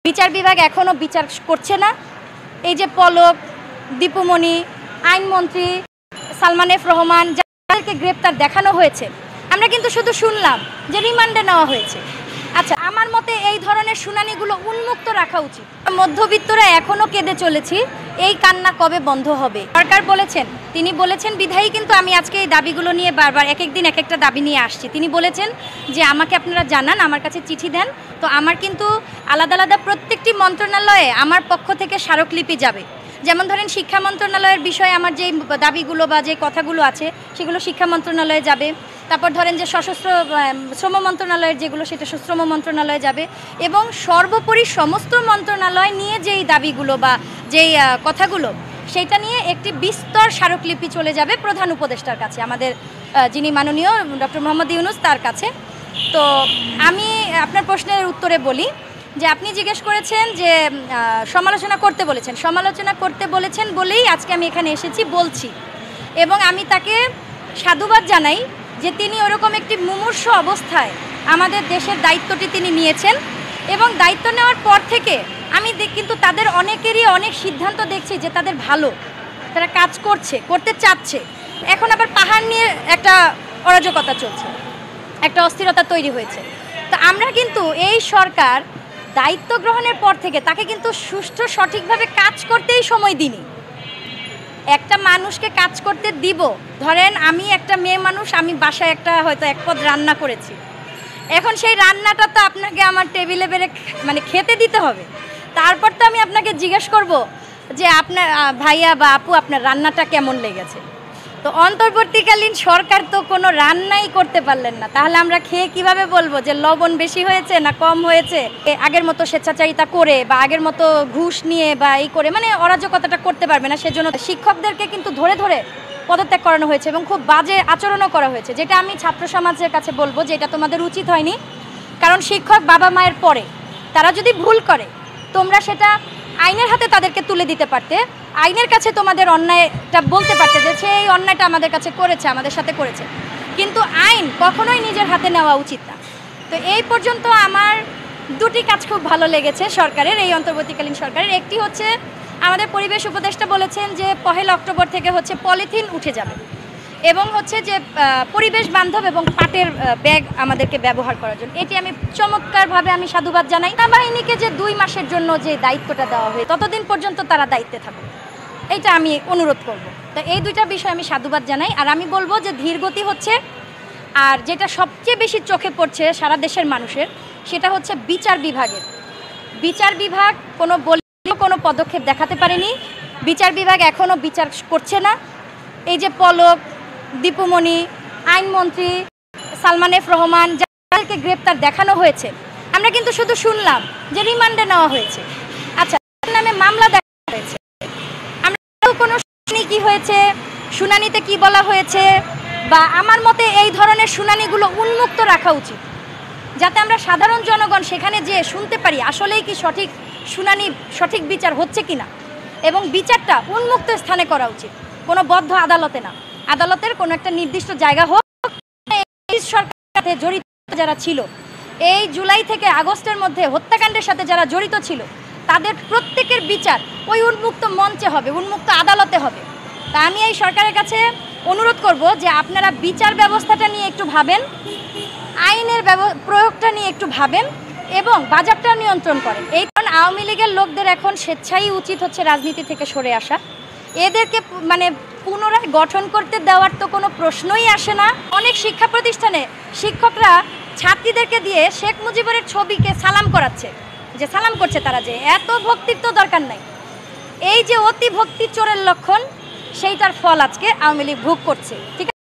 বিচার বিভাগ এখনো বিচার করছে না। এই যে পলক, দীপুমণি, আইনমন্ত্রী সালমান এফ রহমান যাদেরকে গ্রেপ্তার দেখানো হয়েছে, আমরা কিন্তু শুধু শুনলাম যে রিমান্ডে নেওয়া হয়েছে। আচ্ছা, আমার মতে এই ধরনের শুনানিগুলো উন্মুক্ত রাখা উচিত। মধ্যবিত্তরা এখনও কেঁদে চলেছি, এই কান্না কবে বন্ধ হবে? সরকার বলেছেন, তিনি বলেছেন বিধায়ী কিন্তু আমি আজকে এই দাবিগুলো নিয়ে বারবার এক একদিন এক একটা দাবি নিয়ে আসছি। তিনি বলেছেন যে আমাকে আপনারা জানান, আমার কাছে চিঠি দেন। তো আমার কিন্তু আলাদা আলাদা প্রত্যেকটি মন্ত্রণালয়ে আমার পক্ষ থেকে স্মারকলিপি যাবে। যেমন ধরেন শিক্ষা মন্ত্রণালয়ের বিষয়ে আমার যে দাবিগুলো বা যে কথাগুলো আছে সেগুলো শিক্ষা মন্ত্রণালয়ে যাবে। তারপর ধরেন যে সশস্ত্র শ্রম মন্ত্রণালয়ের যেগুলো সেটা শ্রম মন্ত্রণালয়ে যাবে। এবং সর্বোপরি সমস্ত মন্ত্রণালয় নিয়ে যেই দাবিগুলো বা যেই কথাগুলো সেইটা নিয়ে একটি বিস্তর স্মারকলিপি চলে যাবে প্রধান উপদেষ্টার কাছে, আমাদের যিনি মাননীয় ডক্টর মোহাম্মদ ইউনূস তার কাছে। তো আমি আপনার প্রশ্নের উত্তরে বলি যে আপনি জিজ্ঞেস করেছেন যে সমালোচনা করতে বলেছেন বলেই আজকে আমি এখানে এসেছি বলছি। এবং আমি তাকে সাধুবাদ জানাই যে তিনি ওরকম একটি মুমূর্ষ অবস্থায় আমাদের দেশের দায়িত্বটি তিনি নিয়েছেন। এবং দায়িত্ব নেওয়ার পর থেকে আমি কিন্তু তাদের অনেকেরই অনেক সিদ্ধান্ত দেখছি যে তাদের ভালো, তারা কাজ করতে চাচ্ছে। এখন আবার পাহাড় নিয়ে একটা অরাজকতা চলছে, একটা অস্থিরতা তৈরি হয়েছে। তো আমরা কিন্তু এই সরকার দায়িত্ব গ্রহণের পর থেকে তাকে কিন্তু সুষ্ঠু সঠিকভাবে কাজ করতেই সময় দিইনি। একটা মানুষকে কাজ করতে দিব, ধরেন আমি একটা মেয়ে মানুষ, আমি বাসায় একটা হয়তো এক পদ রান্না করেছি, এখন সেই রান্নাটা তো আপনাকে আমার টেবিলে বেড়ে মানে খেতে দিতে হবে। তারপর তো আমি আপনাকে জিজ্ঞেস করব যে আপনার ভাইয়া বা আপু আপনার রান্নাটা কেমন লেগেছে। তো অন্তর্বর্তীকালীন সরকার তো কোনো রান্নাই করতে পারলেন না, তাহলে আমরা খেয়ে কিভাবে বলবো যে লবণ বেশি হয়েছে না কম হয়েছে? আগের মতো স্বেচ্ছাচারিতা করে বা আগের মতো ঘুষ নিয়ে বা এই করে মানে অরাজকতাটা করতে পারবে না। সেজন্য শিক্ষকদেরকে কিন্তু ধরে ধরে পদত্যাগ করানো হয়েছে এবং খুব বাজে আচরণও করা হয়েছে, যেটা আমি ছাত্র সমাজের কাছে বলবো যে এটা তোমাদের উচিত হয়নি। কারণ শিক্ষক বাবা মায়ের পরে, তারা যদি ভুল করে তোমরা সেটা আইনের হাতে তাদেরকে তুলে দিতে পারতে, আইনের কাছে তোমাদের অন্যায়টা বলতে পারতে যে সে এই অন্যায়টা আমাদের কাছে করেছে, আমাদের সাথে করেছে। কিন্তু আইন কখনোই নিজের হাতে নেওয়া উচিত না। তো এই পর্যন্ত আমার দুটি কাজ খুব ভালো লেগেছে সরকারের, এই অন্তর্বর্তীকালীন সরকারের। একটি হচ্ছে আমাদের পরিবেশ উপদেষ্টা বলেছেন যে 1 অক্টোবর থেকে হচ্ছে পলিথিন উঠে যাবে এবং হচ্ছে যে পরিবেশ বান্ধব এবং পাটের ব্যাগ আমাদেরকে ব্যবহার করার জন্য। এটি আমি চমৎকারভাবে আমি সাধুবাদ জানাই। সেনাবাহিনীকে যে 2 মাসের জন্য যে দায়িত্বটা দেওয়া হয় ততদিন পর্যন্ত তারা দায়িত্বে থাকুক, এইটা আমি অনুরোধ করব। তো এই দুইটা বিষয় আমি সাধুবাদ জানাই। আর আমি বলবো যে ধীরগতি হচ্ছে, আর যেটা সবচেয়ে বেশি চোখে পড়ছে সারা দেশের মানুষের সেটা হচ্ছে বিচার বিভাগের। বিচার বিভাগ কোনো পদক্ষেপ দেখাতে পারেনি, বিচার বিভাগ এখনও বিচার করছে না। এই যে পলক, দীপুমণি, আইনমন্ত্রী সালমান এফ রহমান যাদেরকে গ্রেপ্তার দেখানো হয়েছে, আমরা কিন্তু শুধু শুনলাম যে রিমান্ডে নেওয়া হয়েছে। আচ্ছা, নামে মামলা দেখা হয়েছে, আমরা কোনো শুনানি কি হয়েছে, শুনানিতে কি বলা হয়েছে, বা আমার মতে এই ধরনের শুনানিগুলো উন্মুক্ত রাখা উচিত, যাতে আমরা সাধারণ জনগণ সেখানে যেয়ে শুনতে পারি আসলেই কি সঠিক শুনানি, সঠিক বিচার হচ্ছে কিনা। এবং বিচারটা উন্মুক্ত স্থানে করা উচিত, কোনো বদ্ধ আদালতে না। আদালতের কোনো একটা নির্দিষ্ট জায়গা হোক। এই সরকারের সাথে জড়িত যারা ছিল, এই জুলাই থেকে আগস্টের মধ্যে হত্যাকাণ্ডের সাথে যারা জড়িত ছিল, তাদের প্রত্যেকের বিচার ওই উন্মুক্ত মঞ্চে হবে, উন্মুক্ত আদালতে হবে। তা আমি এই সরকারের কাছে অনুরোধ করব যে আপনারা বিচার ব্যবস্থাটা নিয়ে একটু ভাবেন, আইনের প্রয়োগটা নিয়ে একটু ভাবেন এবং বাজারটা নিয়ন্ত্রণ করেন। এই কারণ আওয়ামী লীগের লোকদের এখন স্বেচ্ছাই উচিত হচ্ছে রাজনীতি থেকে সরে আসা। এদেরকে মানে পুনরায় গঠন করতে দেওয়ার তো কোনো প্রশ্নই আসে না। অনেক শিক্ষা প্রতিষ্ঠানে শিক্ষকরা ছাত্রীদেরকে দিয়ে শেখ মুজিবের ছবিকে সালাম করাচ্ছে, যে সালাম করছে তারা, যে এত ভক্তির তো দরকার নাই। এই যে অতি ভক্তি চোরের লক্ষণ, সেইটার ফল আজকে আওয়ামী লীগ ভোগ করছে। ঠিক আছে।